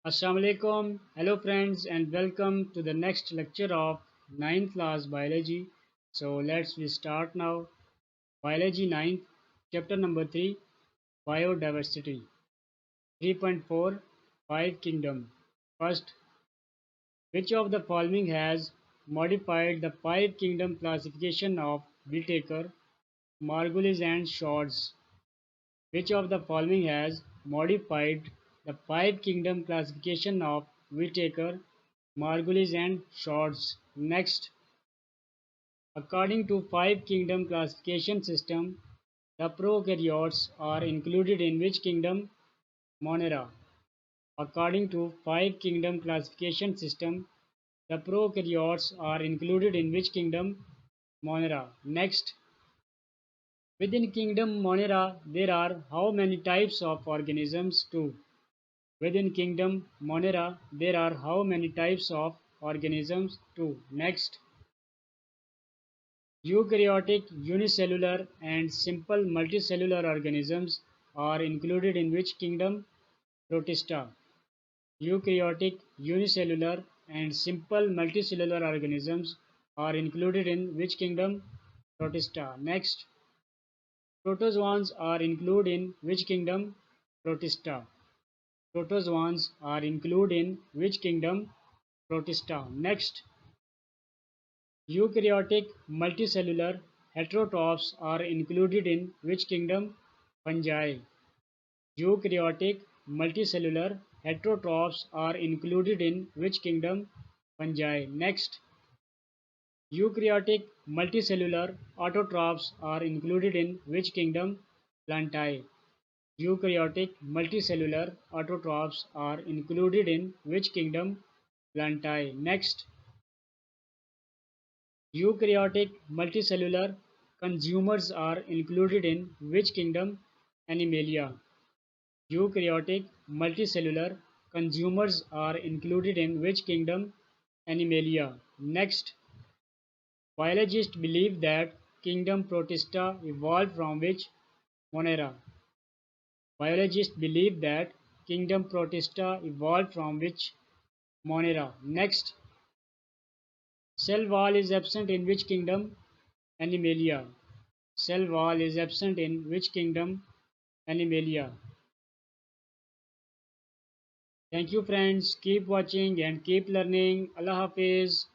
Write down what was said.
Assalamu alaikum. Hello friends and welcome to the next lecture of ninth class biology. So let's we start now. Biology ninth, chapter number 3, biodiversity. 3.4, five kingdom. First, which of the following has modified the five kingdom classification of Whittaker, Margulis and Shorts? Which of the following has modified the five kingdom classification of Whittaker, Margulis and Shorts? Next, according to five kingdom classification system, the prokaryotes are included in which kingdom? Monera. According to five kingdom classification system, the prokaryotes are included in which kingdom? Monera. Next, within kingdom Monera, there are how many types of organisms? Two. Within kingdom Monera, there are how many types of organisms? Two. Next, eukaryotic, unicellular, and simple multicellular organisms are included in which kingdom? Protista. Eukaryotic, unicellular, and simple multicellular organisms are included in which kingdom? Protista. Next, protozoans are included in which kingdom? Protista. Protozoans are included in which kingdom? Protista. Next, eukaryotic multicellular heterotrophs are included in which kingdom? Fungi. Eukaryotic multicellular heterotrophs are included in which kingdom? Fungi. Next, eukaryotic multicellular autotrophs are included in which kingdom? Plantae. Eukaryotic multicellular autotrophs are included in which kingdom? Plantae. Next, eukaryotic multicellular consumers are included in which kingdom? Animalia. Eukaryotic multicellular consumers are included in which kingdom? Animalia. Next, biologists believe that kingdom Protista evolved from which? Monera. Biologists believe that kingdom Protista evolved from which? Monera. Next, cell wall is absent in which kingdom? Animalia. Cell wall is absent in which kingdom? Animalia. Thank you friends. Keep watching and keep learning. Allah Hafiz.